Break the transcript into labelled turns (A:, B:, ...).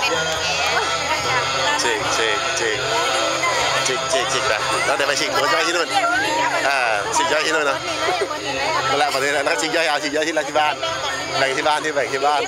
A: ฉีกฉีกฉีกฉีกฉีกฉีกไปแล้วเดี๋ยวไปฉีกตัวย่อยที่นู่นฉีกย่อยที่นู่นเนาะนั่นแหละประเด็นแล้วฉีกย่อยเอาฉีกย่อยที่บ้านแบ่งที่บ้านที่แบ่งที่บ้าน